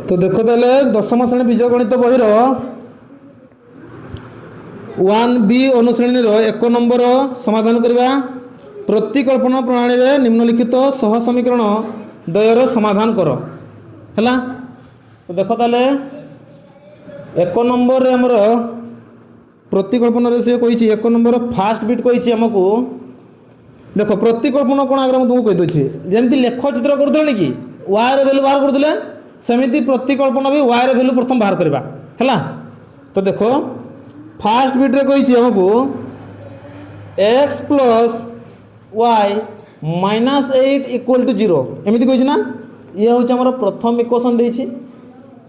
तो देखो ताले दशम श्रेणी बीजगणित बहिर 1B अनुश्रेणी एक नंबर समाधान करवा प्रतिकल्पना प्रणाली रे निम्नलिखित सह समीकरण द्वयर समाधान कर हैला। तो देखो ताले एक नंबर रे हमर प्रतिकल्पना रे से कहिछि एक नंबर फास्ट बिट कहिछि हमकु देखो प्रतिकल्पना कोन आगर तुमको कहि दोछि जेमति लेख चित्र करथले कि y रे वैल्यू बाहर करथले सेमिति प्रतिकल्पना भी y रे वैल्यू प्रथम बाहर करबा हैला। तो देखो फास्ट बिट रे कहिछि हमकु x plus y minus 8 equal to 0 एमिति कहिछि ना। ये होछि हमर प्रथम इक्वेशन देछि।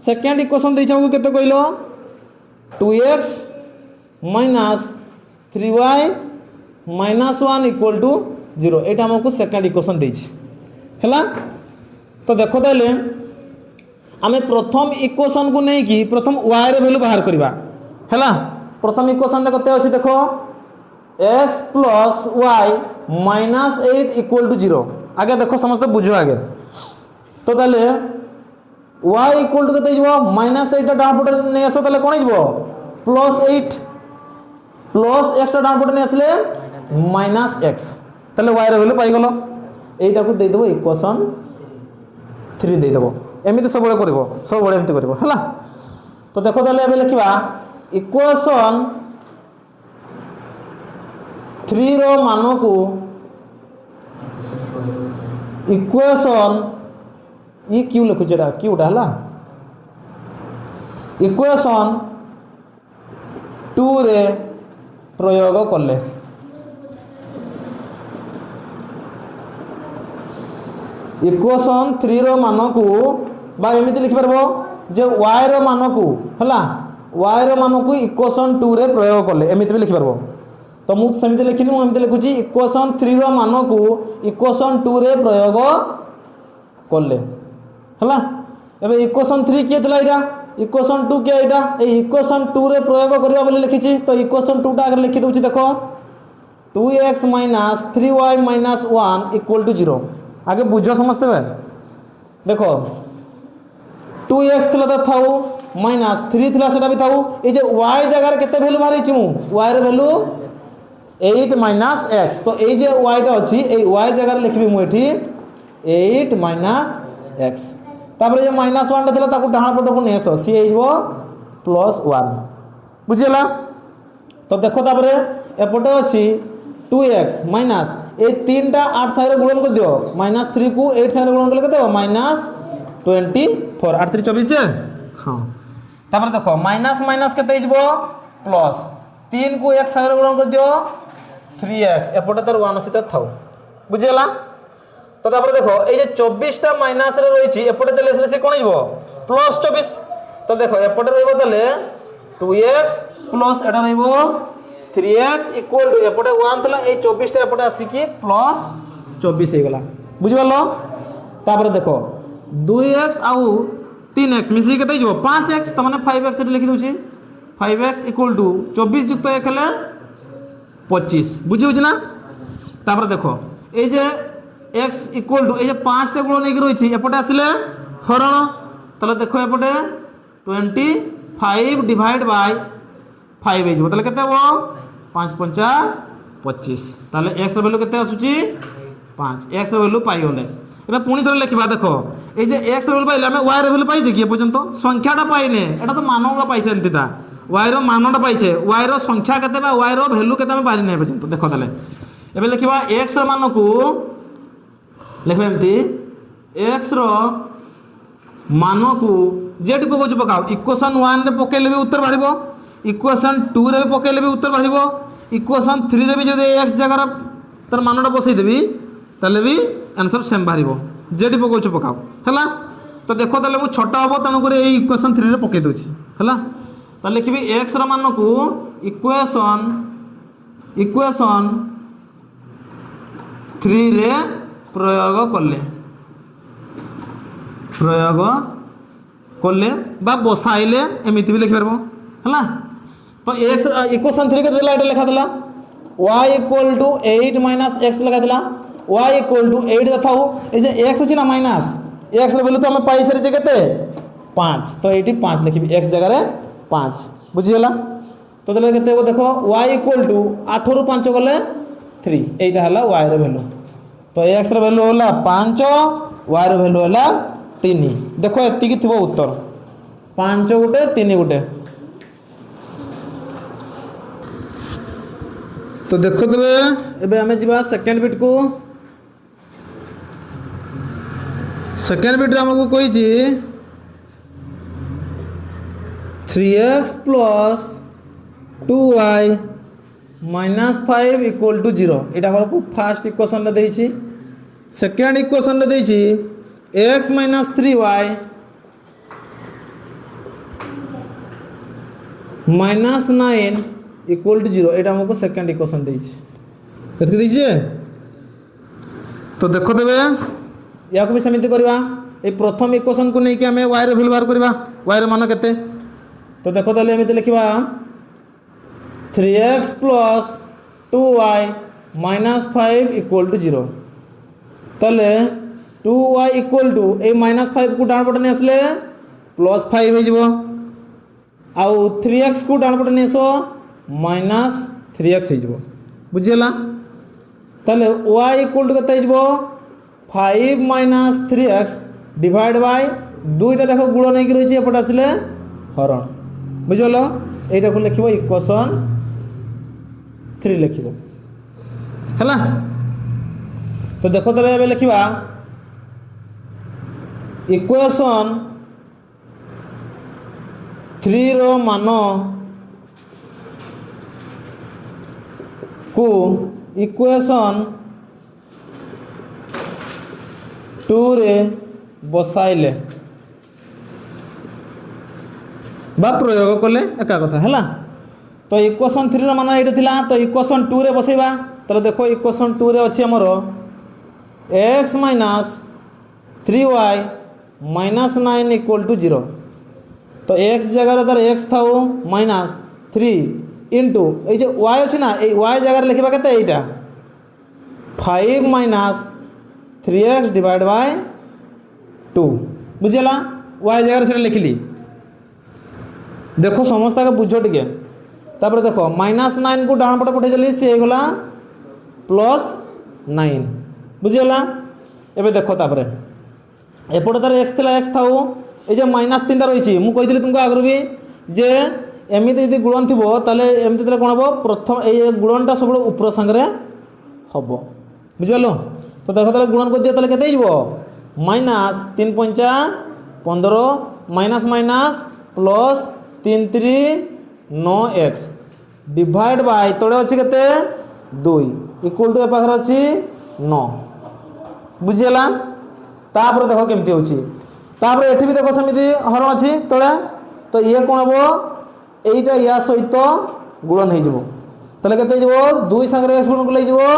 सेकंड इक्वेशन देछि हमकु केते कहिलो 2x minus 3y minus 1 equal to 0 एटा हमकु सेकंड इक्वेशन देछि हैला। तो देखो ताले आमे प्रथम इक्वेशन को नहीं कि प्रथम y रे वैल्यू बाहर करबा हैला। प्रथम इक्वेशन रे कते अछि देखो x plus y minus 8 equal to 0 आगे देखो समस्त बुझो आगे। तो ताले y इक्वल टू कते जइबो माइनस 8 डाउन पट नै आसो ताले कोन जइबो प्लस 8 प्लस x डाउन पट नै आसले माइनस x ताले y रे वैल्यू पाई गलो एटा को दे देबो इक्वेशन 3 दे देबो एमिति सब बळे करबो सब बळे एमिति करबो हैला। तो देखो ताले एबे लिखिबा इक्वेशन 3 रो मानो को इक्वेशन ये क्यों लिखु जेडा क्यूटा हला इक्वेशन 2 रे प्रयोग करले इक्वेशन 3 रो मानो को बा एमिति लिखि परबो जे y रो मानो को हला y रो मानो को इक्वेशन 2 रे प्रयोग करले एमिति भी लिखि परबो। तो मु समिति लिखिनी मु एमिति लिखुची इक्वेशन 3 रो मानो को इक्वेशन 2 रे प्रयोग करले हला। एबे इक्वेशन 3 के थला इडा इक्वेशन 2 के इडा ए इक्वेशन 2 रे प्रयोग करबा बोली लिखिची। तो इक्वेशन 2 टा अगर लिखि दोची देखो 2x minus 3y minus 1 equal to 0 आगे बुझो समझते बे देखो 2x थला त थाउ माइनस 3 थला सेटा भी थाउ ए जे y जगह रे केते वैल्यू मारि छि मु y रे वैल्यू 8 माइनस x। तो ए जे y टा अछि ए y जगह रे लिखबी मु एठी 8 माइनस x तापर जे माइनस 1 थला ताकू डाहाण पट को नेसो सी आइबो प्लस 1 बुझिला। तो देखो तापर एपटे अछि 2x माइनस ए 3 टा 8 साइरे गुणन कर दियो माइनस 3 को 8 साइरे गुणन करले केते माइनस 24 8 3 24 जे हां। तापर देखो माइनस माइनस केते हिजबो प्लस 3 को 1 साइरे गुणन कर दियो 3x एपटे तर 1 अछि त थाउ बुझिला। तो तापर देखो ए जे 24 टा माइनस रे रही छि एपटे चले से कोन हिजबो प्लस 24। तो देखो एपटे रहबो तले 2x प्लस एटा रहबो 3x इक्वल टू एपटे 1 थला ए 24 टा एपटे आसी कि प्लस 24 हे गला बुझिबलो। तापर देखो 2x आउ 3x मिसी केते हिजबो 5x त माने 5x एटा लिखि दोछि 5x इक्वल टू 24 जुक्त 1 हेले 25 बुझि होछि ना। तापर देखो ए जे x इक्वल टू ए जे 5 टा गुण नै कि रही छि एपटे आसिले हरण तले देखो एपटे 25 डिवाइड बाय 5 हे जबो तले केते हो 5 5 25 ताले x ର वैल्यू केते आसुची 5 x ର वैल्यू पाई होले। एबे पुनी थरे लिखबा देखो ए जे x ର वैल्यू पाइले हमें y ର वैल्यू पाइछे कि पर्यंत संख्याटा पाइने एटा तो मानवटा पाइछे एंतिता y ର मानटा पाइछे y ର संख्या केते बा y ର वैल्यू केते हम पारि नै पर्यंत देखो ताले एबे लिखबा x ର मान को लिखबा एमती x ର मान को जेट पकोच पकाओ इक्वेशन 1 रे पकेले भी उत्तर बाहिबो इक्वेशन 2 रे भी पकेले भी उत्तर बाहिबो इक्वेशन 3 रे भी जदि x जगह तर मानटा बसई देबी तले भी आंसर सेम बाहिबो जेट पकोच पकाओ हैला। तो देखो तले मु छोटा होबो तनो करे ए इक्वेशन 3 रे पके दोछि हैला। तो लिखबी x र मान को इक्वेशन 3 रे प्रयोग करले बा बसाइले एमिति भी लिखि परबो हैला। तो x इक्वेशन 3 के देला एटा लिखा देला y equal to 8 minus x लगा देला y इक्वल टू 8 दथाउ ए जे x अछि ना माइनस x रे वैल्यू तो हम पाई सरी जे केते 5 तो ये 5 लिखी एक्स जगह 5 बुझीगला। तो देले केते हो देखो y इक्वल टू 8 रु 5 गले 3 एटा हला y रो वैल्यू। तो x रो वैल्यू होला 5 y रो वैल्यू होला 3 देखो एति की थिबो उत्तर 5 गुटे 3 गुटे। तो देखो तबे एबे हमें जीवा सेकंड बिट को। सेकंड बिट हमको कोई छी 3x plus 2y minus 5 equal to 0 एटा हमको फर्स्ट इक्वेशन ले देछि। सेकंड इक्वेशन ले देछि x minus 3y minus 9 equal to 0 एटा हमको सेकंड इक्वेशन देछि। केते देछि तो देखो तबे या को भी समिति करबा ए प्रथम इक्वेशन को नै कि हमें y रे वैल्यू बाहर करबा y रे मान केते। तो देखो ताले एमिति लिखिबा 3x plus 2y minus 5 equal to 0 ताले 2y equal to A minus 5 को डान पटे ने आसले प्लस 5 हो जिवो आउ 3x को डान पटे नेसो माइनस 3x हो जिवो बुझियला। ताले y इक्वल टू केते जिवो 5 माइनस 3x डिवाइड बाय दुईटा देखो गुण नहीं रही एपटे आसिले हरण बुझल यहीटा को लिखो इक्वेशन 3 लिखो है। तो देखो तबे एबे लिखिबा इक्वेशन 3 रो मान को इक्वेशन 2 रे बसाइले बा प्रयोग कले एका कथा है। तो इक्वेशन 3 रो मान एटा थिला तो इक्वेशन 2 रे बसैबा। तो देखो इक्वेशन 2 रे अछि हमर x minus 3y minus 9 equal to 0 तो x जगह तार x थाउ माइनस 3 इंटू ए जे y अछि ना ए y जगह लिखबा केते एटा 5 माइनस 3x डिवाइड बाय 2 बुझला y जगह से लिखली। देखो समस्त के बुझो टिके तापर देखो माइनस 9 को डाण पटे पठे देली से गला प्लस 9 बुझला। एबे देखो तापर एपटे तार x थिला x थाउ ए जे माइनस 3 टा रहिछि मु कहितली तुमको आगरु भी जे एमिति यदि गुणन थिबो ताले एमिति तले कोन हबो प्रथम ए गुणनटा सब ऊपर संगरे हबो बुझलो। तो देखो ताले गुणन कर दियो ताले केते हिबो माइनस 3 पंचा 15 minus minus plus 3 3 9x divide by तळे अछि केते 2 इक्वल टू ए पाखर अछि 9 बुझियला। तापर देखो केमति होछि तापर एठी भी देखो समिति हरण अछि तळे तो ये कोन हबो एइटा या सहित गुणन हे जिवो तले केते जिवो 2 संगरे x गुणन को ले जिवो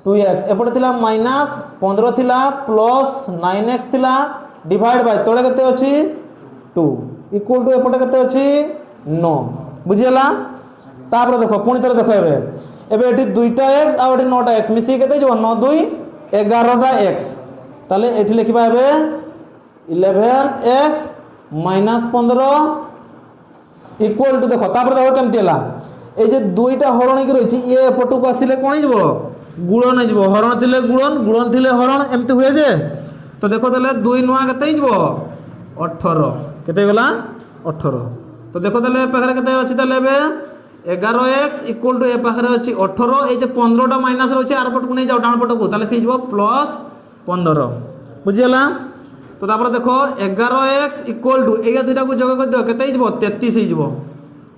2x एपटे थिला माइनस 15 थिला प्लस 9x थिला डिवाइड बाय तळे केते अछि 2 इक्वल टू एपटे केते अछि 9 बुझियला। तापर देखो पुनी तरे देखो एबे एठी 2टा x आ एठी 9टा x मिसी केते जिवो 9 2 11टा x ताले एठी लिखिबा एबे 11x माइनस 15 इक्वल टू देखो तापर देखो केमति हला ए जे दुईटा हरण की रहिछि ए एपटू को आसिले कोन हिजबो गुणन हिजबो हरण थिले गुणन गुणन थिले हरण एमति हुए जे। तो देखो तले 2 नुआ केते हिजबो 18 केते गला 18 तो देखो तले पाखरे केते अछि तले बे 11x इक्वल टू ए पाखरे अछि 18 ए जे 15 टा माइनस रहछि आर पट को नै जाउ डान पट को तले से हिजबो प्लस 15 बुझियला। तो तापर देखो 11x इक्वल टू ए दुईटा को जोग कर दियो केते हिजबो 33 हिजबो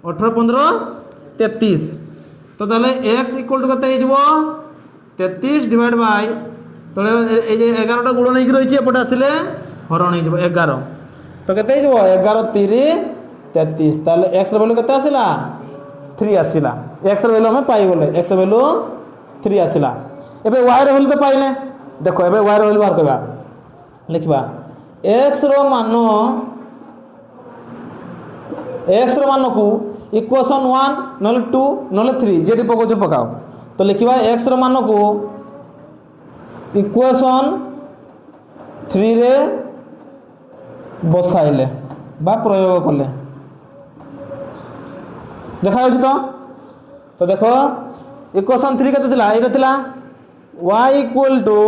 18 15 33 तो तले x इक्वल टू केते हिजबो 33 डिवाइड बाय तले ए जे 11 टा गुण नै रहिछि एपट आसिले हरण हिजबो 11 तो केते हिजबो 11 3 33 ताले x र वैल्यू केते आसिला 3 आसिला x र वैल्यू हम पाई गेले x र वैल्यू 3 आसिला। एबे y र वैल्यू तो पाइले देखो एबे y र वैल्यू बाहर करबा लिखबा x रो मान को इक्वेशन 1 नले 2 नले 3 जेडी पको जो पकाओ तो लिखिबा x रो मान को इक्वेशन 3 रे बसाइले बा प्रयोग कले देखा तो देख इक्वेशन 3 केते थिला एटा थिला y equal to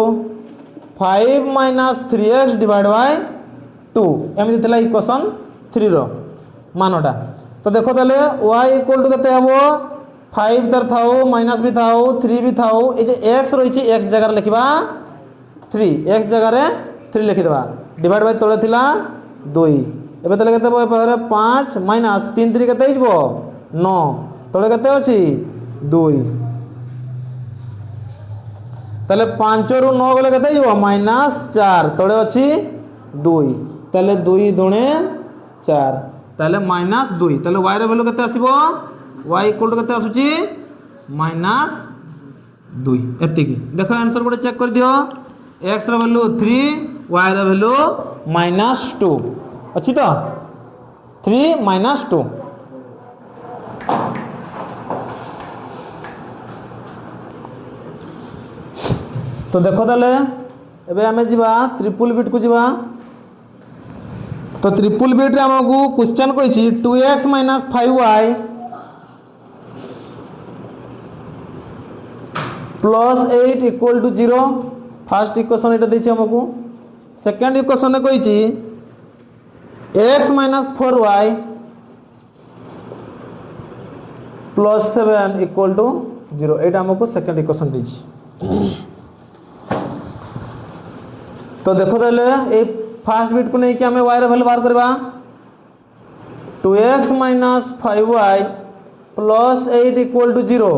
5 minus 3x divide by 2 एमती थिला इक्वेशन 3 रो मानटा तो देखो ताले y इक्वल टू केते हबो 5 तर थाओ माइनस भी थाओ 3 भी थाओ ए जे x रहिछि x जगह लिखिबा 3 x जगह रे 3 लिखि देबा डिवाइड बाय तळे थिला 2 एबे ताले केते हबो पारे 5 माइनस 3 3 केते हिजबो 9 तळे केते अछि 2 ताले 5 रु 9 गले केते हिजबो माइनस 4 तळे अछि 2 ताले 2 दुणे 4 ताले माइनस 2 ताले y रे वैल्यू केते आसीबो y इक्वल टू केते आसुची माइनस 2 एतिकी देखो आंसर गोटे चेक कर दियो x रो वैल्यू 3 y रो वैल्यू माइनस 2 अछि तो 3 माइनस 2 तो देखो ताले एबे हमें जीवा ट्रिपल बिट को जीवा तो ट्रिपल बिट रे हमकु क्वेश्चन कहिछि 2x minus 5y plus 8 equal to 0 first equation एटा दैछि हमकु सेकंड इक्वेशन ने कहिछि x minus 4y plus 7 equal to 0 एटा हमकु सेकंड इक्वेशन दैछि तो देखो ताले ए फर्स्ट बिट को नहीं कि हमें y रे वैल्यू बाहर करबा 2x minus 5y plus 8 equal to 0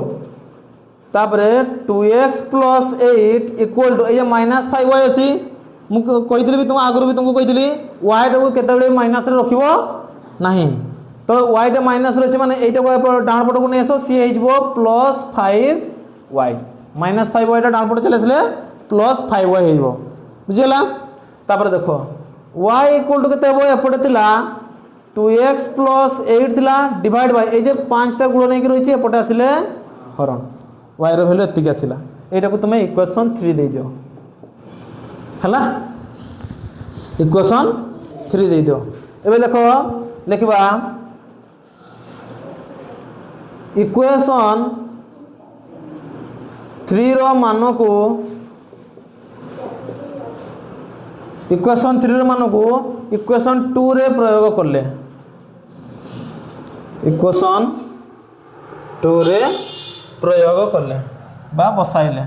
तापरे 2x प्लस 8 इक्वल टू ये माइनस 5y अछि मु कहितली भी तुम आगु भी तुमको कहितली y टा केते बेले माइनस रे रखिबो नाही तो y टा माइनस रे अछि माने एटा को डाउन पट को नै आसो सी हिजबो प्लस 5y माइनस 5y टा डाउन पट चले असले प्लस 5y हिजबो बुझिला तापर देखो y इक्वल टू केते हबो एपटे थिला 2x प्लस 8 थिला डिवाइड बाय ए जे 5 टा गुण नै कि रहिछि एपटे आसिले हरण y रो वैल्यू एतिक आसिला एटा को तुमे इक्वेशन 3 दे दियो हला इक्वेशन 3 दे दियो एबे देखो लिखबा इक्वेशन 3 रो मान को इक्वेशन 3 रो मान को इक्वेशन 2 रे प्रयोग करले इक्वेशन 2 रे प्रयोग करले बा बसाइले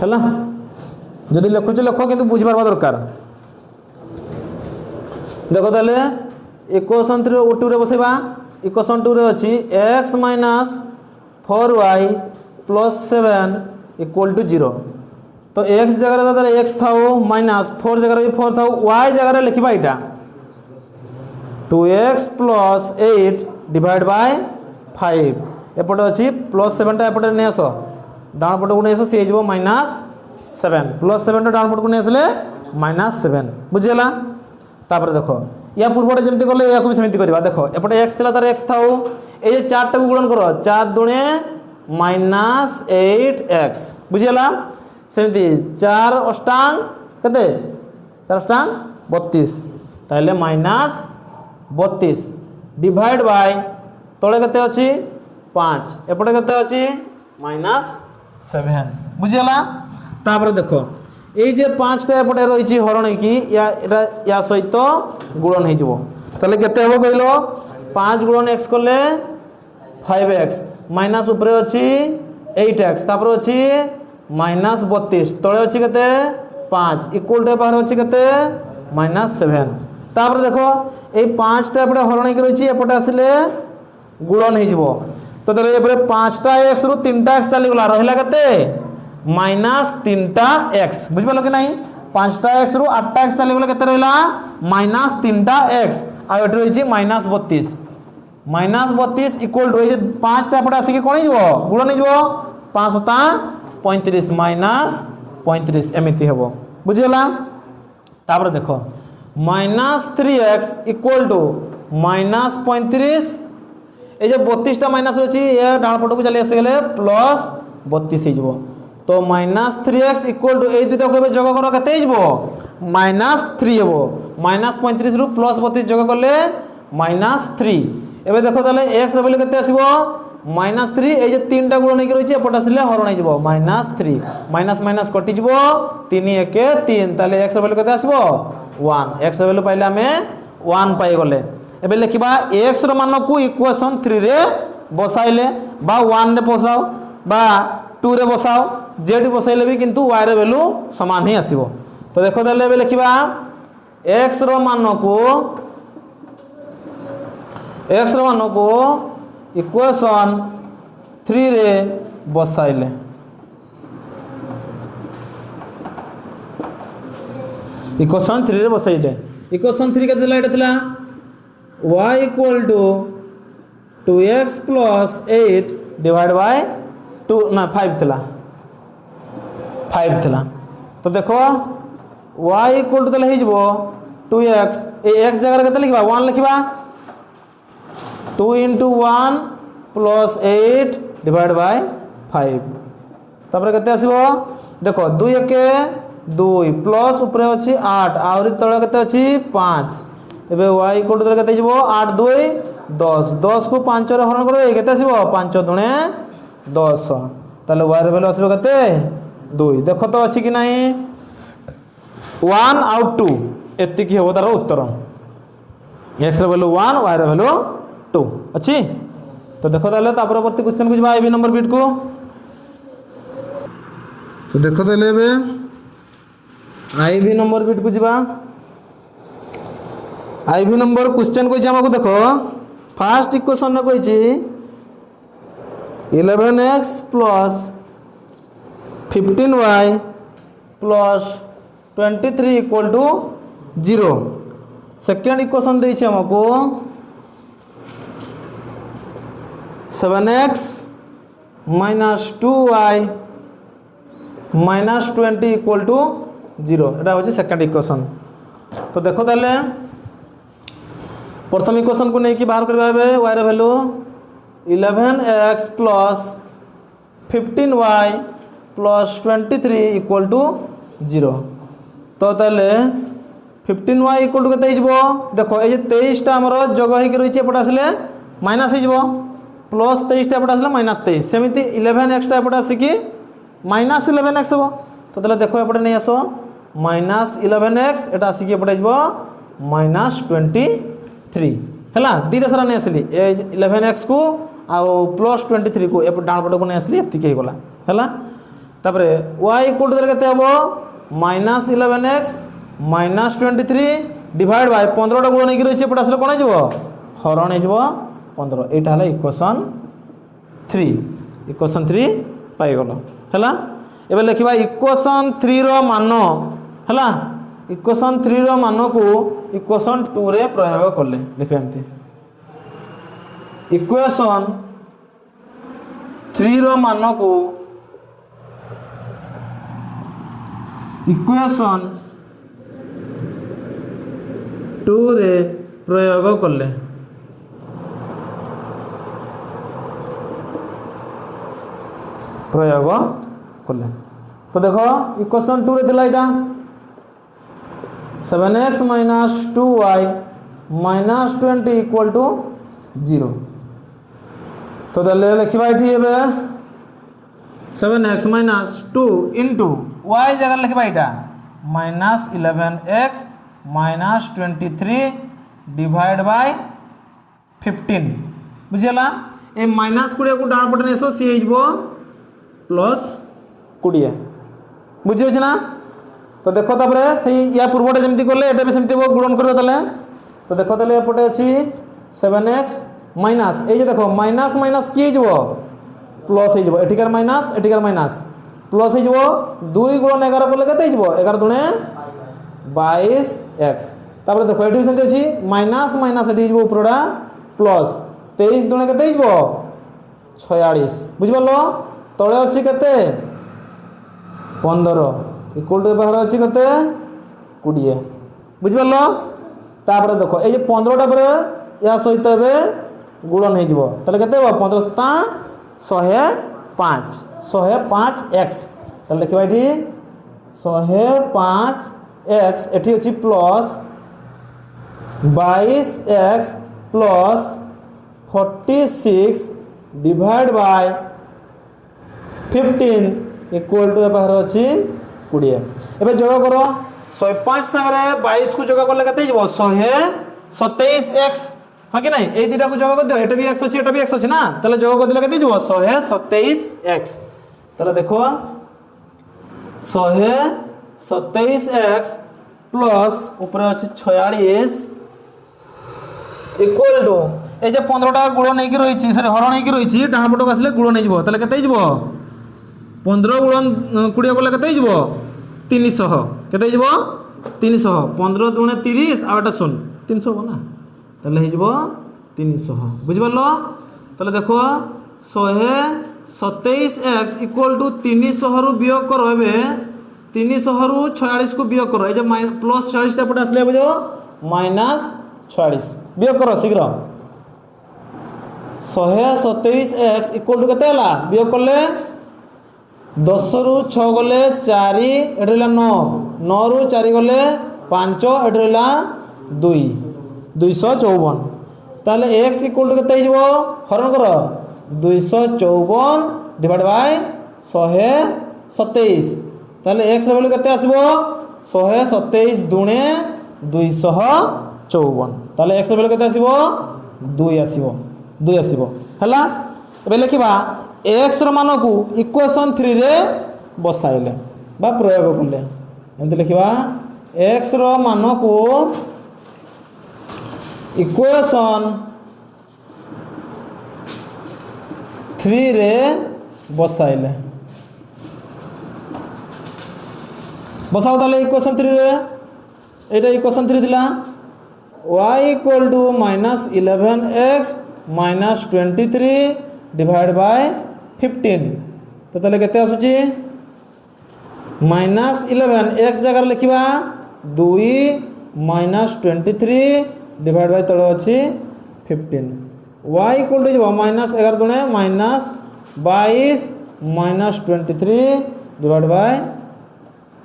हला जदि लिखुछ लिख किंतु बुझ पारबा दरकार देखो ताले इक्वेशन 3 रो 2 रे बसेबा इक्वेशन 2 रे अछि x minus 4y plus 7 equal to 0 तो x जगह रे x थाओ माइनस 4 जगह रे 4 थाओ y जगह रे लिखिबा इटा 2x प्लस 8 डिवाइड बाय 5 एपटे अछि प्लस 7 टा एपटे नै आसो डाउन पट को नै आसो से हिजबो माइनस 7 प्लस 7 टा डाउन पट को नै आसले माइनस 7 बुझिला तापर देखो या पूर्वटे जेमति करले या को भी समिति करबा देखो एपटे x थिला तार x थाओ ए जे 4 टा को गुणन करो 4 दुणे माइनस 8x बुझिला सेमति 4 अष्टांग कते 4 अष्टांग 32 ताले माइनस 32 डिवाइड बाय तळे कते अछि 5 एपटे कते अछि माइनस 7 बुझिला तापर देखो ए जे 5 टा एपटे रहिछि हरण की या एटा या सहित गुणन हे जबो ताले केते हबो कहिलो 5 गुणन x करले 5x माइनस ऊपर अछि 8x तापर अछि माइनस 32 तळे अछि केते 5 इक्वल टू बाहर अछि केते माइनस 7 तापर देखो ए 5 टा एपटे हरण के रहिछि एपटे आसिले गुणन हे जबो तो तले एपरे 5 टा x रु 3 टा x चली गला रहला केते माइनस 3 टा x बुझ पालो कि नहीं 5 टा x रु 8 टा x चली गला केते रहला माइनस 3 टा x आ एट रहिछि माइनस 32 माइनस 32 इक्वल टू 5 टा एपटे आसी के कोन हिजबो गुणन हिजबो 5 ता 35 माइनस 35 एमिति हेबो बुझिला तापर देखो minus 3x equal to minus 35 ए जे 32 टा माइनस अछि ए डाण पट को चली आसे गेले प्लस 32 हे जबो तो -3x इक्वल टू ए दुटा को जोग कर केते हिजबो -3 हेबो -35 रु +32 जोग करले -3 एबे देखो ताले x रे वैल्यू केते आसीबो -3 ए जे तीनटा गुण नै रहिছে एपट आसीले हरण नै जबो -3 माइनस माइनस कटि जबो 3 1 3 ताले x रे वैल्यू केते आसीबो 1 x रे वैल्यू पाइले हमें 1 पाई गले एबे लिखिबा x रो मान को इक्वेशन 3 रे बसाइले बा 1 रे बसाओ बा 2 रे बसाओ जेडी बसाइले भी किंतु y रे वैल्यू समान ही आसीबो तो देखो ताले एबे लिखिबा x रो मान को इक्वेशन 3 रे बसाइले इक्वेशन 3 रे बसाइले इक्वेशन 3 के दिला एटा थिला y equal to 2x plus 8 divide by 2 ना 5 थिला 5 थिला तो देखो y इक्वल टू तले हे जबो 2x ए x जगह केते लिखबा 1 लिखबा 2 into 1 plus 8 डिवाइड बाय 5 तापर केते आसीबो देखो 2 1 2 प्लस ऊपर अछि 8 आउरी तळे केते अछि 5 एबे y इक्वल टू केते जिवो 8 2 10 10 को 5 रे हरण करो केते आसीबो 5 दुणे 10 ताले y रे वैल्यू आसीबो केते 2 देखो तो अछि कि नाही 1 आउट 2 एति की हेबो तार उत्तर x रे वैल्यू 1 y रे वैल्यू 2 अच्छी तो देखो ताले तापर परवर्ती क्वेश्चन को जबा आईबी नंबर बिट को तो देखो ताले बे आईबी नंबर बिट को जबा आईबी नंबर क्वेश्चन को हमको देखो फर्स्ट इक्वेशन में कहिछि 11x plus 15y plus 23 equal to 0 second equation देछि हमको 7x minus 2y minus 20 equal to 0 एटा होची सेकंड इक्वेशन तो देखो ताले प्रथम इक्वेशन को नै कि बाहर करबाबे y रे value 11x plus 15y plus 23 equal to 0 तो ताले 15y equal to केते हिजबो देखो ए जे 23 टा हमर जोग हे कि रहिছে एपट आसले माइनस हिजबो प्लस 23 टा एपट आसला माइनस 23 सेमिति 11x टा एपट आसी कि माइनस 11x हो तो तले देखो एपट नै आसो माइनस 11x एटा आसी कि एपट हिजबो माइनस 23 हला दीरे सारा नै आसली 11x को आ प्लस 23 को एपट डाण पट को नै आसली एति के गला हला तापरे y इक्वल टू केते हबो minus 11x minus 23 divide by 15 टा गुण नै कि रहिছে एपट आसले कोन हिजबो हरण हिजबो 15 एटा हला इक्वेशन 3 पाई गलो हला एबे लिखिबा इक्वेशन 3 रो मान हला इक्वेशन 3 रो मान को इक्वेशन 2 रे प्रयोग करले लिखबे एमती इक्वेशन 3 रो मान को इक्वेशन 2 रे प्रयोग करले प्रयोग करले तो देखो इक्वेशन 2 रे थिला एटा 7x minus 2y minus 20 equal to 0 तो दले लिखिबा एठी हेबे 7x minus 2 into y जगह लिखिबा एटा minus 11x minus 23 divide by 15 बुझियला ए माइनस 20 को डाण पटे नेसो सी हिजबो प्लस 20 बुझियो छ ना तो देखो तापरे सही या पूर्वटे जेमती करले एटा भी सेमती गुणन करबे तले तो देखो तले एपटे अछि 7x माइनस ए जे देखो माइनस माइनस की हिजबो प्लस हिजबो एटिकर माइनस प्लस हिजबो 2 गुणन 11 करले केते हिजबो 11 दुने 22x तापरे देखो एठी सेमती अछि माइनस माइनस एठी हिजबो उपरडा प्लस 23 दुने केते हिजबो 46 बुझबलो तळे अछि केते 15 इक्वल टू बाहर अछि केते 20 बुझबलो तापर देखो ए जे 15 टा पर या सहित बे गुणन हे जिवो तले केते 15 7 105 105x ताले देखिबा एठी 105 x एठी अछि plus 22x plus 46 divide by 15 equal to बाहर अछि 20 एबे जोग करो 105 संगे 22 को जोग करले कते हिजबो 127x हां कि नहीं ए दुटा को जोग कर दियो एटा भी x अछि एटा भी x अछि ना ताले जोग कर दिले कते हिजबो 127x ताले देखो 127x प्लस ऊपर अछि 46 इक्वल टू ए जे 15 टा गुण नै कि रहिछि सरी हरण नै कि रहिछि डाहा पटक आसले गुण नै जिवो ताले कते हिजबो 15 गुण 20 करले कते हिजबो 300 कते हिजबो 300 15 दुणे 30 आ एटा 0 300 हो ना ताले हिजबो 300 बुझि परलो ताले देखो 127x इक्वल टू 300 रु वियोग करो एबे 300 रु 46 को वियोग करो ए जे प्लस 46 टा पटे आसले बुझो माइनस 46 वियोग करो शीघ्र 127x इक्वल टू केते हला वियोग करले 10 रु 6 गले 4 एडला 9 9 रु 4 गले 5 एडला 2 254 ताले x इक्वल टू केते हिजबो हरण करो 254 डिवाइड बाय 127 ताले x रे वैल्यू केते आसीबो 127 दुणे 254 ताले x रे वैल्यू केते आसीबो 2 आसीबो हला एबे लिखिबा x रो मान को इक्वेशन 3 रे बसाइले बा प्रयोग करले एंत लिखिबा x रो मान को इक्वेशन 3 रे बसाइले बसाओ ताले इक्वेशन 3 रे एटा इक्वेशन 3 दिला y equal to -11x -23 divide by 15 तो ताले केते आसुची -11 x जगह लिखिबा 2 -23 डिवाइड बाय तळे अछि 15 y इक्वल टू जब -11 दुणे -22 -23 डिवाइड बाय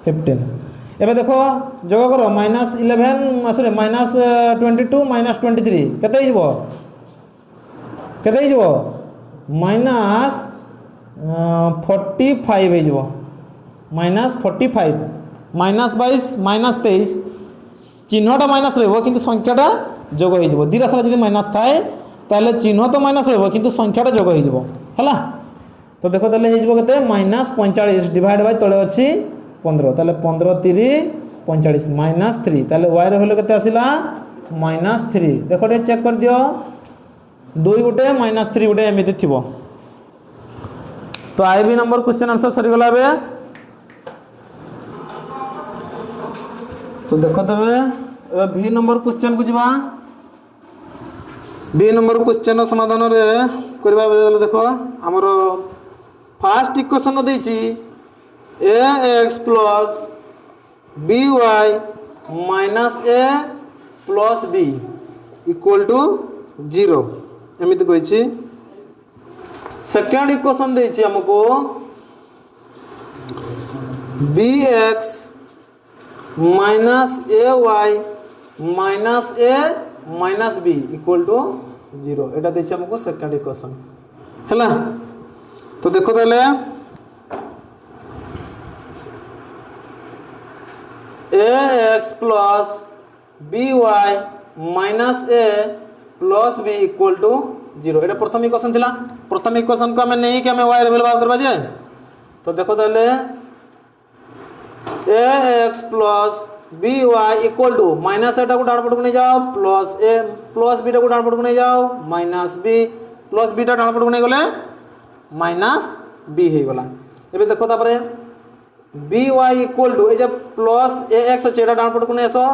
15 एबे देखो जोग करो -11 सॉरी -22 -23 केते हिजबो -45 हिजबो -45 -22 -23 चिन्हटा माइनस रहबो किंतु संख्याटा जोग हिजबो दिरा सारा जदी माइनस थाए ताले चिन्ह तो माइनस रहबो किंतु संख्याटा जोग हिजबो हला तो देखो ताले हिजबो केते -45 डिवाइड बाय तळे अछि 15 ताले 15 3 45 -3 ताले y रे वैल्यू केते आसिला -3 देखो रे चेक कर दियो 2 गुटे -3 गुटे एमिति थिबो तो आईबी नंबर क्वेश्चन आंसर सरी गला बे तो देखो तबे बी नंबर क्वेश्चन को जिबा बी नंबर क्वेश्चन समाधान रे करबा बेले देखो हमर फर्स्ट इक्वेशन दैछि ax plus by minus a plus b equal to 0 एमिति कहिछि सेकंड इक्वेशन दैछि हमको bx minus ay minus a minus b equal to 0 एटा दैछि हमको सेकंड इक्वेशन हैला तो देखो ताले ax plus by minus a plus b equal to 0 एटा प्रथम equation थिला प्रथम इक्वेशन को हमें नहीं कि हमें y रे वैल्यू बात करबा जे तो देखो ताले ax plus by equal to minus एटा को डान पट को नहीं जाओ प्लस a प्लस b टा को डान पट को नहीं जाओ माइनस b प्लस b टा डान पट को नहीं गले माइनस b हे गला एबे देखो तापरे by equal to ए जे प्लस ax अछि एटा डान पट को नहीं आसो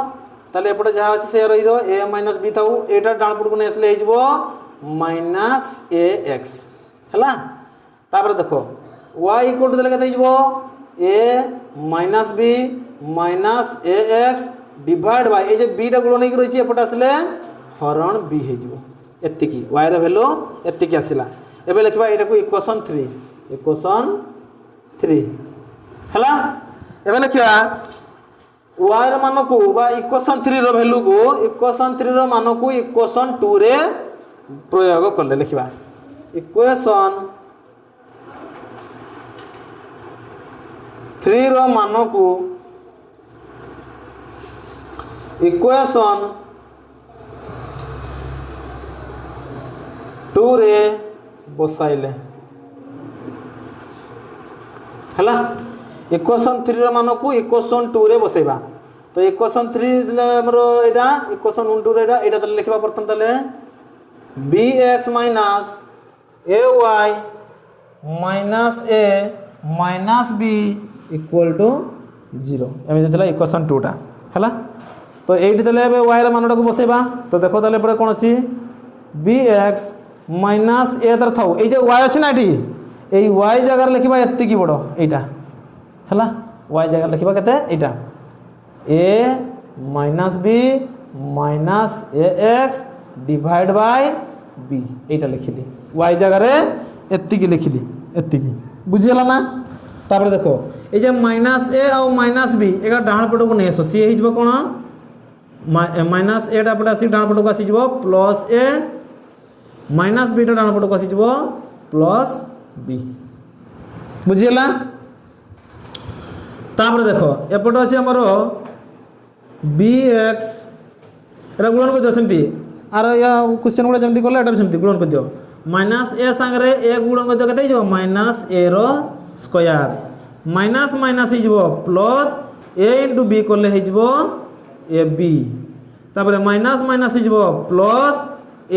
ताले एपटे जहा अछि से रहि दो a माइनस b थाउ एटा डान पट को नहीं आसले हे जबो माइनस ax हला तापरे देखो y equal to देले कते जबो a minus b minus ax divide bye ए जे b टा गुण नै रहि छि एपटे आसले हरण b हे जबो एत्तिकी y रे वैल्यू एत्तिकी आसिला एबे लिखबा एटा को इक्वेशन 3 हैला एबे लिखिया y रो मान को बा इक्वेशन 3 रो वैल्यू को इक्वेशन 3 रो मान को इक्वेशन 2 रे प्रयोग करले लिखिबा इक्वेशन 3 रो मान को इक्वेशन 2 रे बसाइले हैला इक्वेशन 3 रो मान को इक्वेशन 2 रे बसाइबा तो इक्वेशन 3 हमरो एटा इक्वेशन 2 रे एटा तले लिखबा प्रथम तले bx minus ay minus a minus b equal to 0 एमे देतला इक्वेशन 2 टा हैला तो एठी तले एबे y रा मानटा को बसाइबा तो देखो तले परे कोन अछि bx minus a तर थाउ ए जे y अछि ना एठी ए y जगह लिखबा एत्ती की बडो एटा हैला y जगह लिखबा केते एटा a minus b minus ax divide by b एटा लिखली y जगह रे एत्ती की लिखली एत्ती की बुझियला ना तापर देखो ए जे माइनस a और माइनस b एगा डाहण पट को नेसो सी हे जबो कोन माइनस a टा पटा सी डाहण पट को आसी जबो प्लस a माइनस b टा डाहण पट को आसी जबो प्लस b बुझियला तापर देखो एपट अछि हमरो bx एरा गुणन को दसंती आर या क्वेश्चन गुडा जमती करले एटा सेमती गुणन कर दियो माइनस a संगे a गुणन कर दियो कते जो माइनस a रो स्क्वायर माइनस माइनस हे जबो प्लस a * b करले हे जबो ab तापर माइनस माइनस हे जबो प्लस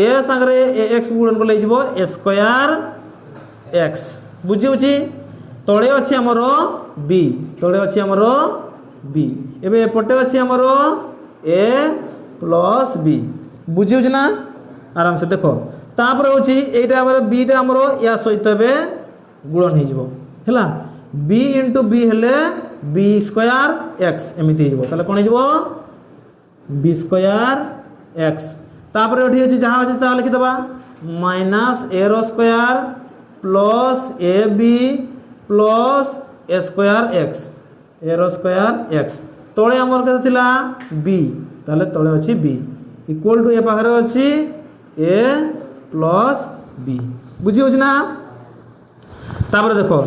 a संगे ax गुणन करले हे जबो a स्क्वायर x बुझी उची तळे अछि हमरो b तळे अछि हमरो b एबे एपटे अछि हमरो a प्लस b बुझी उची ना आराम से देखो तापर होची एटा हमरो b टा हमरो या सहित बे गुणन हे जबो हैला b * b हेले b स्क्वायर x एमिति हे जबो ताले कोन हे जबो b स्क्वायर x तापर एठी होची जहा होची ता लिखि दबा माइनस a रो square plus ab plus a square x a रो स्क्वायर x तळे हमर केते थिला b ताले तळे अछि b इक्वल टू ए पाखरे अछि a प्लस b बुझी होछ ना तापर देखो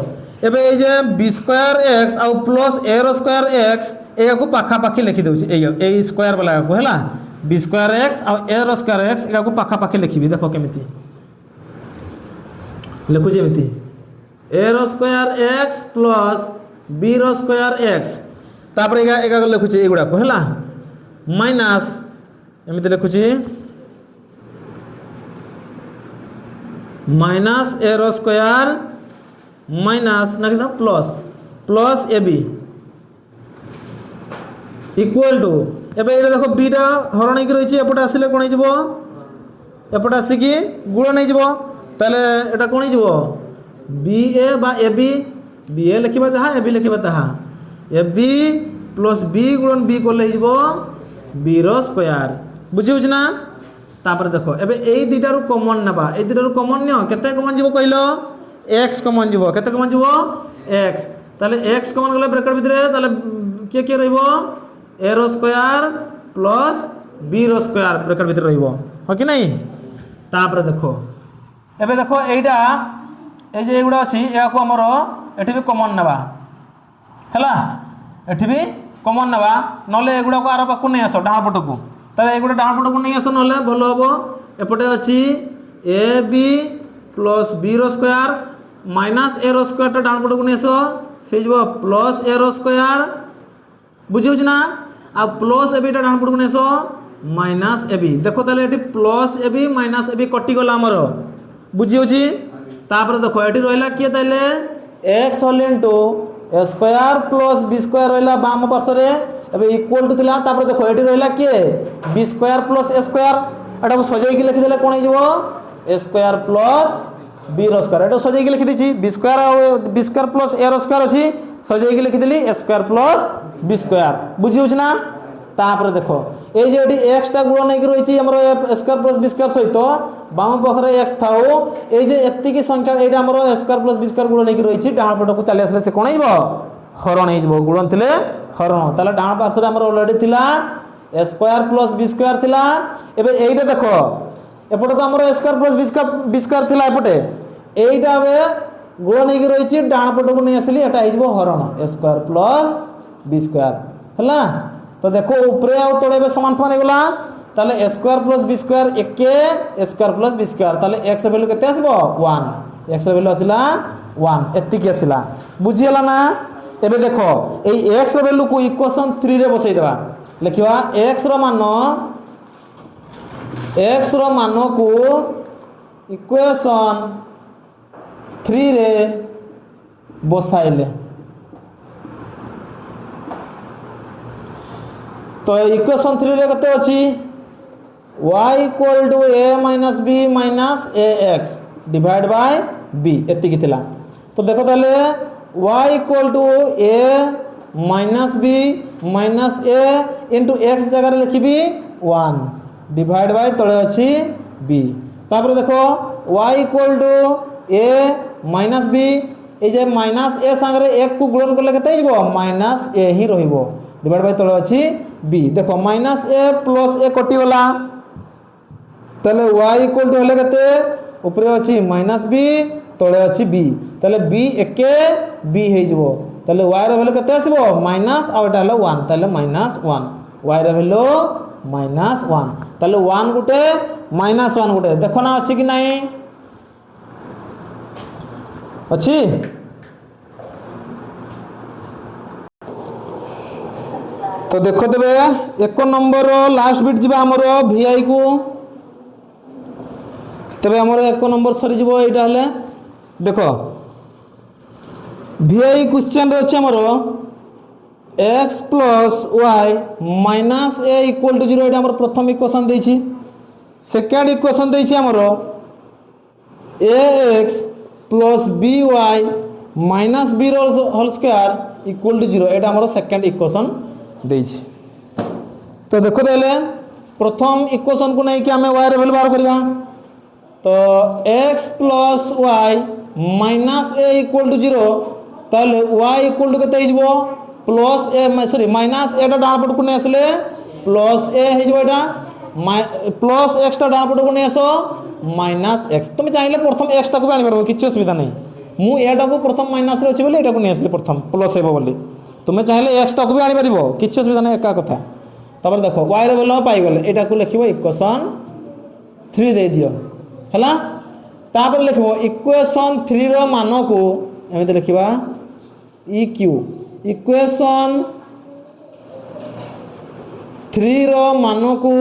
एबे ए जे b स्क्वायर x आ प्लस a रो स्क्वायर x एया को पाखा पाखी लिखि देउछि ए स्क्वायर वाला को हैला b स्क्वायर x आ a रो स्क्वायर x एया को पाखा पाखी लिखिबी देखो केमिति लिखु जेमिति a रो स्क्वायर x प्लस b रो स्क्वायर x तापर एगा लिखुछि एगुडा को हैला माइनस एमिति लिखुछि माइनस a रो स्क्वायर माइनस ना कि plus plus ab equal to एबे एटा देखो b टा हरण कि रहिछि एपटा आसिले कोन हिजबो एपटा आसी कि गुणन हिजबो ताले एटा कोन हिजबो ba बा ab ba लिखिबा जहा ab लिखिबा तहा ab प्लस b गुणन b कोले हिजबो b रो स्क्वायर बुझि बुझना तापर देखो एबे एई दिटारु कॉमन नबा एई दिटारु कॉमन नियो केते कॉमन जीवो कहिलो x कॉमन जीवो केते कॉमन जीवो x ताले x कॉमन गले ब्रैकेट भितरे ताले के रहइबो a रो स्क्वायर प्लस b रो स्क्वायर ब्रैकेट भितरे रहइबो हो कि नहीं तापर देखो एबे देखो एइडा ए जे एगुडा अछि या को हमरो एठी भी कॉमन नबा हैला एठी भी कॉमन नबा नले एगुडा को आरो पाकु नै आसो डाहा पटो को ताले एगुडा डाहा पटो को नै आसो नले भलो हबो एपटे अछि ab प्लस b रो स्क्वायर माइनस a रो स्क्वायर टा डाहा पटो को नै आसो से जबो प्लस a रो स्क्वायर बुझिउ ना आ प्लस ab टा डाहा पटो को नै आसो माइनस ab देखो ताले एठी प्लस ab माइनस ab कटि गला हमरो बुझिउ छी तापर देखो एठी रहला के ताले x whole into a square plus b square रहला बाम पार्श्व रे एबे इक्वल टू थिला तापर देखो एठी रहला के b square plus a square एटा को सजाई के लिखि देले कोन हे जबो a स्क्वायर प्लस b रो स्क्वायर एटा सजाई के लिखि दिछि b स्क्वायर प्लस a रो स्क्वायर अछि सजाई के लिखि देली a square plus b square बुझिउ छी ना तापर देखो ए जे एठी x टा गुणन नै रहिछि हमरो a square plus b square सहित बाम पखरे x थाओ ए जे एत्ति की संख्या एटा हमरो a square plus b square गुणन नै रहिछि डाहा पट को चली आसले से कोन हेबो हरण हो गुणन थे हरण ताले डाण पार्श्व आमर ऑलरेडी थिला ए स्क्वायर प्लस बी स्क्वायर थिला एबे एइटा देखो एपटे तो आमर ए स्क्वायर प्लस बी स्क्वायर थिला एपटे एइटा बे गुणन हेकि रहिछि डाण पट को नै आसली एटा हिजबो हरण ए स्क्वायर प्लस बी स्क्वायर हला तो देखो ऊपरे आ तळे बे समान समान हेगला ताले ए स्क्वायर प्लस बी स्क्वायर एके ए स्क्वायर प्लस बी स्क्वायर ताले x वैल्यू केते आसीबो 1 x वैल्यू आसिला 1 एतिकी आसिला बुझी हला ना एबे देखो एई x वैल्यू को इक्वेशन 3 रे बसई देबा लिखिबा x रो मान को इक्वेशन 3 रे बसाइले तो इक्वेशन 3 रे कते अछि y equal to a minus b minus ax divide by b एतिकी थिला तो देखो ताले y equal to a minus b minus a into x जगह रे लिखिबी 1 डिवाइड बाय तळे अछि b तापर देखो y equal to a minus b ए जे माइनस a संगे 1 को गुणन करले केते हिबो माइनस a ही रहिबो डिवाइड बाय तळे अछि b देखो माइनस a प्लस a कटि गला तले y इक्वल टू हेले केते ऊपर अछि माइनस b तळे अछि b तले b एके b हे जबो तले y रो वैल्यू केते आसीबो माइनस आ एटा हलो 1 तले माइनस 1 y रो वैल्यू माइनस 1 तले 1 गुटे माइनस 1 गुटे देखो ना अछि कि नाही अछि तो देखो देबे 1 नंबर लास्ट बिट जिबा हमरो vi को तबे हमरो 1 नंबर सरी जिवो एटा हले देखो vi क्वेश्चन रे अछि हमरो x plus y minus a equal to 0 एटा हमरो प्रथम इक्वेशन देछि सेकंड इक्वेशन देछि हमरो ax plus by minus b whole square equal to 0 एटा हमरो सेकंड इक्वेशन देछि तो देखो देले प्रथम इक्वेशन को नहीं कि हमें y रे वैल्यू बाहर करबा तो x plus y minus a equal to 0 ताले y इक्वल टू केते हिजबो plus a sorry minus a टा डान पट को नै आसले plus a हिजबो Etah plus x टा डान पट को नै आसो माइनस x तुम चाहिले प्रथम x टा को आनि परबो किछ असुविधा नै मु एटा को प्रथम माइनस रे अछि बोले एटा को नै आसले प्रथम प्लस हेबो बोली तुम चाहिले x टा को भी आनि परबो किछ असुविधा नै एका कथा तबर देखो y रे वैल्यू पाई गेले एटा को लिखिबो इक्वेशन 3 दे दियो हला तापर लिखिबो इक्वेशन 3 रो मान को एमिते लिखिबा eq इक्वेशन 3 रो मान को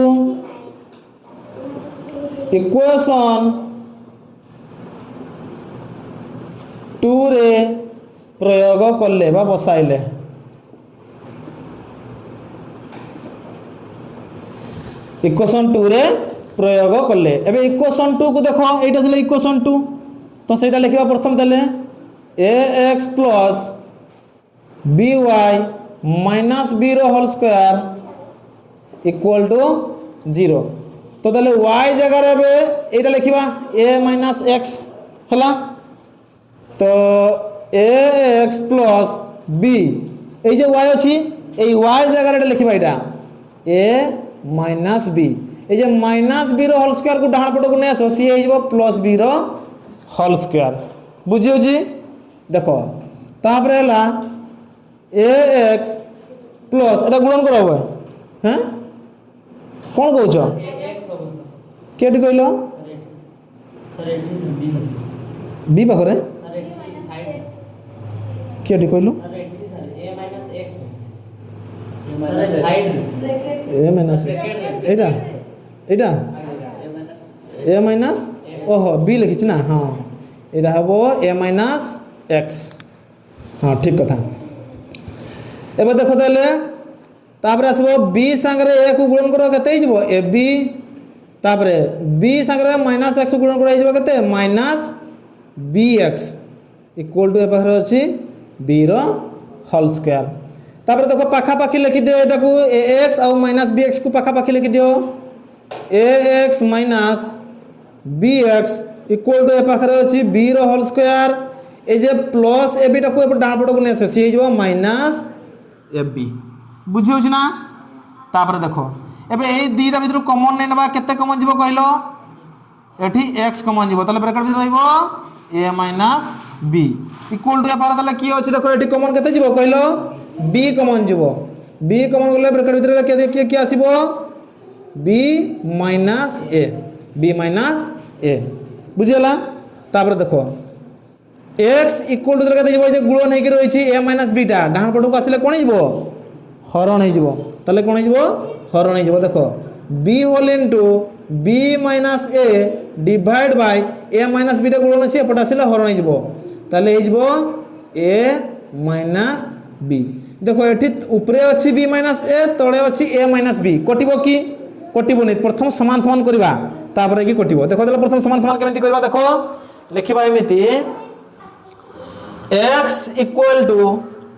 इक्वेशन 2 रे प्रयोग करले बा बसाइले इक्वेशन 2 रे प्रयोग करले एबे इक्वेशन 2 को देखो एटा दिले इक्वेशन 2 तो सेटा लिखिबा प्रथम देले ax plus by minus b रो होल स्क्वायर इक्वल टू 0 तो देले y जगह रे बे एटा लिखिबा a माइनस x हला तो ax प्लस b ए जे y अछि ए y जगह रे लिखिबा एटा a माइनस b ए जे माइनस b रो होल स्क्वायर को डाण पट को नै आसो सी हे जबो प्लस b रो होल स्क्वायर बुझियो जी देखो तापर हला ax प्लस एटा गुणन करबो हैं कोन कहू छ केटी कहलो सर एठी b पाखरे सर एठी साइड केटी कहलो सर एठी sir a minus x sir side a minus Etah Etah a minus ओहो b लिखिछ ना हां एटा हबो a माइनस x हां ठीक कथा एबे देखो देले तापर आसबो b संगे a को गुणन करो केते हिजबो ab तापर b संगे माइनस x को गुणन करो हिजबो केते minus bx equal to a पाखरे अछि b रो होल स्क्वायर तापर देखो पाखा पाखी लिखि दियो एटा को ax और माइनस bx को पाखा पाखी लिखि दियो ax minus bx equal to a पाखरे अछि b रो होल स्क्वायर ए जे प्लस ए बी टाको डाण पटक नहीं आसे सी हो माइनस ए बी बुझी होछि ना तापर देखो एबे ए दीटा भीतर कॉमन नै नबा केते कॉमन जीवो कहलो एठी x कॉमन जीवो तले ब्रैकेट भीतर रहइबो a minus b equal to या पार तले की अछि देखो एठी कॉमन केते जीवो कहलो b कॉमन जीवो b कॉमन गले ब्रैकेट भीतर के आसीबो b माइनस a बुझियला तापर देखो x इक्वल टू केते जीवो जे गुणन नै कि रहि छि a माइनस b टा डान पटको आसिले कोन जीवो हरण हो जीवो तले कोन जीवो हरण हो जीवो देखो b whole into b minus a divide by a minus b टा गुणन अछि एपट आसिले हरण हो जीवो तले हो जीवो a माइनस b देखो एठी ऊपरे अछि b माइनस a तळे अछि a माइनस b कटिबो की कटिबो नै प्रथम समान समान करबा तापर की कटिबो देखो तले प्रथम समान समान केमिति करबा देखो लिखिबा एमिति x इक्वल टू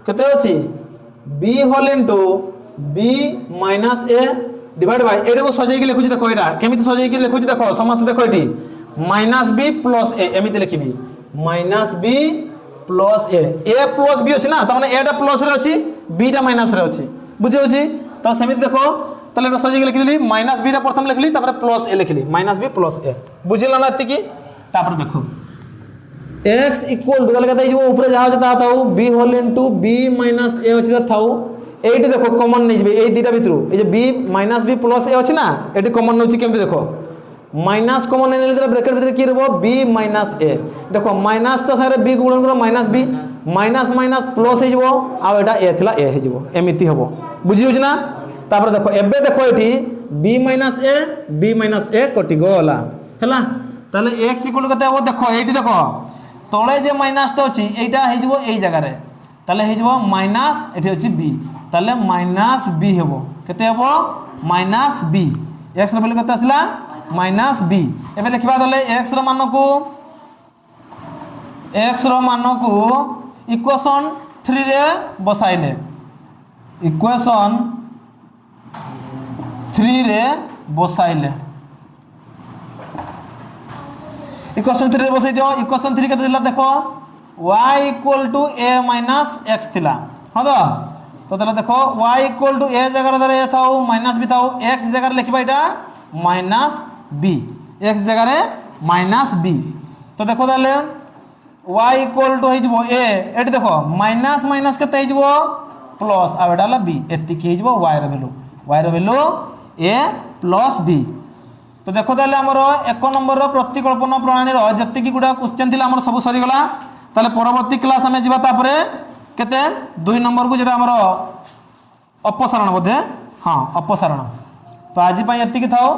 केते अछि b whole into b minus a divide by एडो सजाई के लिखुची देखो एटा केमिति सजाई के लिखुची देखो समस्त देखो एटी माइनस b प्लस a एमिति लिखिबी minus b plus a plus b अछि ना त माने a टा प्लस रे अछि b टा माइनस रे अछि बुझे अछि त सेमिति देखो तले एटा सजाई के लिखि देली माइनस b टा प्रथम लिखली तापर प्लस a लिखली माइनस b प्लस a बुझिला ना एति की तापर देखो x इक्वल टू तले कते जो ऊपर जा ता थाउ b whole into b minus a अछि त थाउ एटी देखो कॉमन नहीं जबे ए दीटा भितरु ए जे b minus b plus a अछि ना एटी कॉमन नउछि केमति देखो माइनस कॉमन नहीं लेले ब्रैकेट भीतर की रहबो b माइनस a देखो माइनस त सारे b गुणन करो minus b minus minus plus हे जबो आ एटा a थिला a हे जबो एमिति हबो बुझि होछि ना तापर देखो एबे देखो एठी b माइनस a कटि गला हैला ताले x इक्वल कते हबो देखो एठी देखो तळे जे माइनस त अछि एटा हे जबो एई जगह रे ताले हे जबो माइनस एठी अछि b ताले माइनस b हेबो केते हेबो माइनस b x रो वैल्यू केते आसला माइनस b एबे लिखबा दले x रो मान को इक्वेशन 3 रे बसाइले इक्वेशन 3 रे बसाइले इक्वेशन 3 रे बसाइ दियो इक्वेशन 3 केते दिला देखो y equal to a minus x थिला हां तो तले देखो y इक्वल टू a जगह रे थाउ माइनस b थाउ x जगह रे लिखबा एटा माइनस b x जगह रे माइनस b तो देखो तले y इक्वल टू हे जबो a एटी देखो माइनस माइनस केते हे जबो प्लस आ एटा ला b एति के हे जबो y रो वैल्यू a प्लस b तो देखो तले हमर 1 नंबर रो प्रतिकल्पना प्रणाली रो जति की गुडा क्वेश्चन थिला हमर सब सरी गला तले परवर्ती क्लास हमें जिबा तापरे केते 2 नंबर को जेटा हमरो अपसारण बोधे हां अपसारण तो आज पई एति की थाओ।